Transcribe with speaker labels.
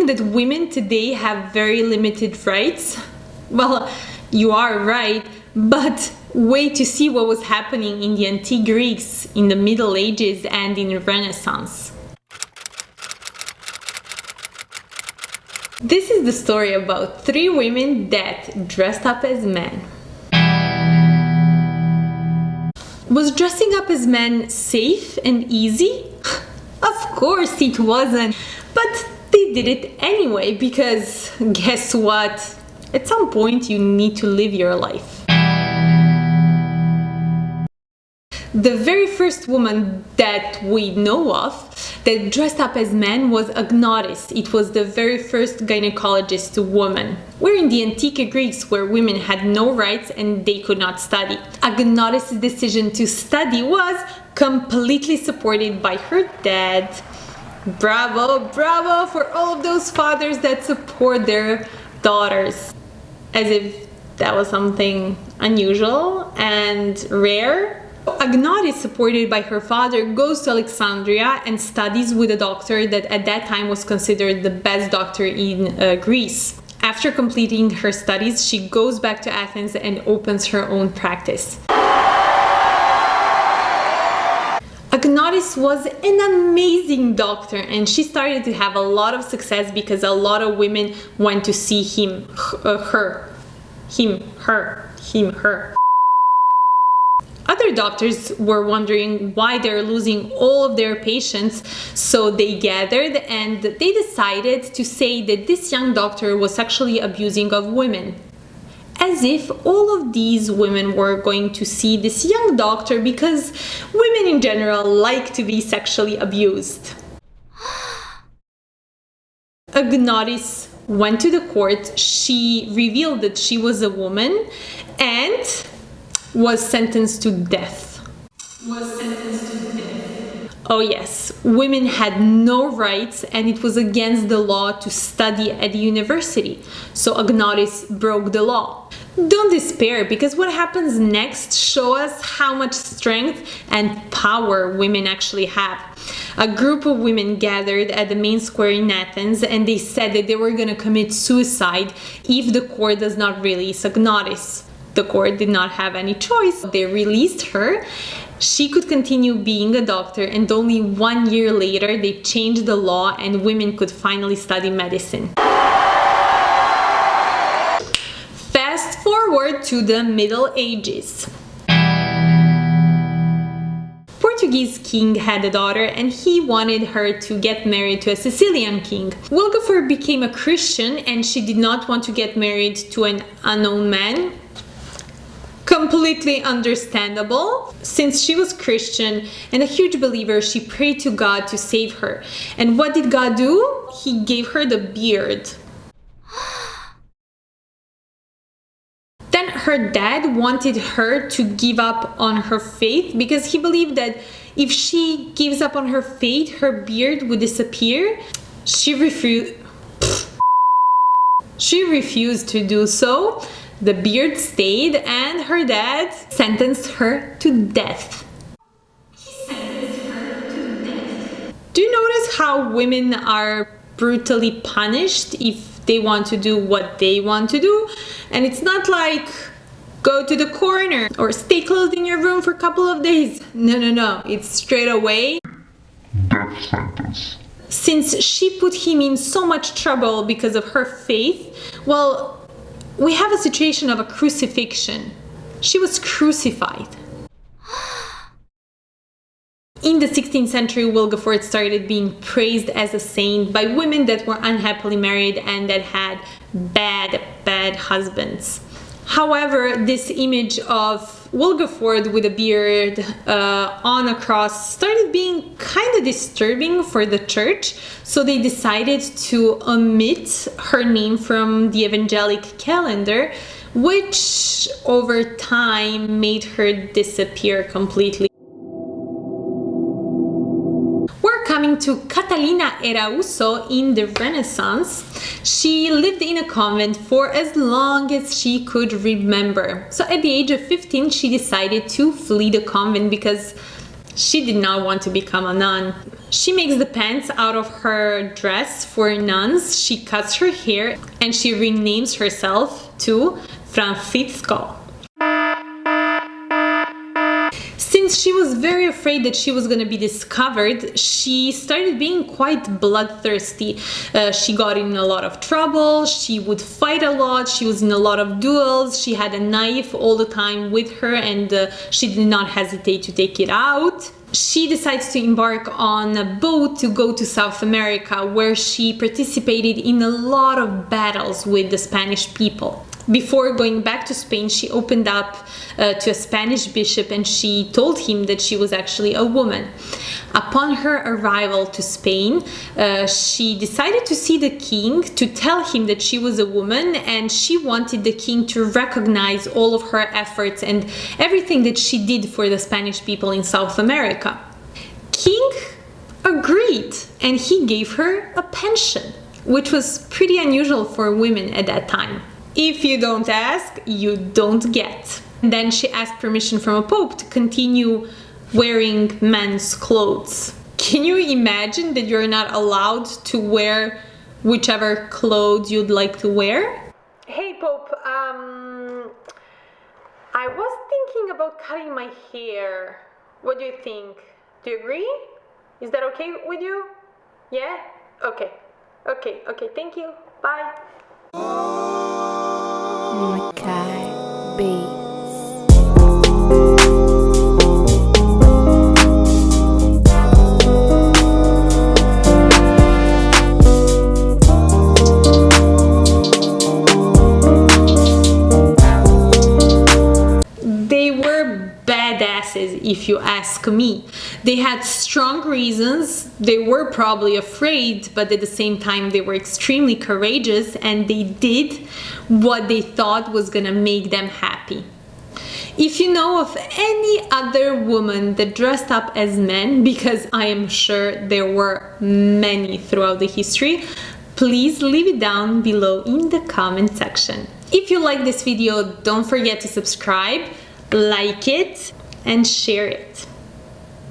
Speaker 1: think that women today have very limited rights? Well, you are right, but wait to see what was happening in the antique Greece, in the Middle Ages and in the Renaissance. This is the story about 3 women that dressed up as men. Was dressing up as men safe and easy? Of course it wasn't, but they did it anyway because guess what? At some point you need to live your life. The very first woman that we know of that dressed up as men was Agnotis. It was the very first gynecologist woman. We're in the antique Greece where women had no rights and they could not study. Agnotis' decision to study was completely supported by her dad. Bravo, bravo for all of those fathers that support their daughters. As if that was something unusual and rare. Agnotis, supported by her father, goes to Alexandria and studies with a doctor that at that time was considered the best doctor in Greece. After completing her studies, she goes back to Athens and opens her own practice. Agnotis was an amazing doctor and she started to have a lot of success because a lot of women went to see her. Other doctors were wondering why they're losing all of their patients, so they gathered and they decided to say that this young doctor was sexually abusing of women. As if all of these women were going to see this young doctor because women in general like to be sexually abused. Agnotis went to the court, she revealed that she was a woman and was sentenced to death. Oh yes, women had no rights and it was against the law to study at the university. So Agnotis broke the law. Don't despair, because what happens next shows us how much strength and power women actually have. A group of women gathered at the main square in Athens and they said that they were going to commit suicide if the court does not release Agnotis. The court did not have any choice. They released her. She could continue being a doctor, and only 1 year later they changed the law and women could finally study medicine. Fast forward to the Middle Ages. Portuguese king had a daughter and he wanted her to get married to a Sicilian king. Wilgefortz became a Christian and she did not want to get married to an unknown man. Completely understandable. Since she was Christian and a huge believer, she prayed to God to save her. And what did God do? He gave her the beard. Then her dad wanted her to give up on her faith because he believed that if she gives up on her faith, her beard would disappear. She refused to do so. The beard stayed and her dad sentenced her to death. Do you notice how women are brutally punished if they want to do what they want to do? And it's not like go to the corner or stay closed in your room for a couple of days. No. It's straight away death sentence. Since she put him in so much trouble because of her faith, well, we have a situation of a crucifixion. She was crucified. In the 16th century, Wilgefortz started being praised as a saint by women that were unhappily married and that had bad husbands. However, this image of Wilgefortz with a beard on a cross started being kind of disturbing for the church, so they decided to omit her name from the evangelic calendar, which over time made her disappear completely. We're coming to Catalina Erauso in the Renaissance. She lived in a convent for as long as she could remember. So at the age of 15, she decided to flee the convent because she did not want to become a nun. She makes the pants out of her dress for nuns, she cuts her hair, and she renames herself to Francisco. Since she was very afraid that she was going to be discovered, she started being quite bloodthirsty. She got in a lot of trouble, she would fight a lot, she was in a lot of duels, she had a knife all the time with her, and she did not hesitate to take it out. She decides to embark on a boat to go to South America, where she participated in a lot of battles with the Spanish people. Before going back to Spain, she opened up to a Spanish bishop, and she told him that she was actually a woman. Upon her arrival to Spain, she decided to see the king to tell him that she was a woman, and she wanted the king to recognize all of her efforts and everything that she did for the Spanish people in South America. King agreed, and he gave her a pension, which was pretty unusual for women at that time. If you don't ask, you don't get. Then she asked permission from a pope to continue wearing men's clothes. Can you imagine that you're not allowed to wear whichever clothes you'd like to wear? Hey Pope, I was thinking about cutting my hair. What do you think? Do you agree? Is that okay with you? Yeah? Okay, thank you. Bye.
Speaker 2: Makai Beats.
Speaker 1: They were badasses, if you ask me. They had strong reasons, they were probably afraid, but at the same time they were extremely courageous, and they did what they thought was gonna make them happy. If you know of any other woman that dressed up as men, because I am sure there were many throughout the history, please leave it down below in the comment section. If you like this video, don't forget to subscribe, like it, and share it.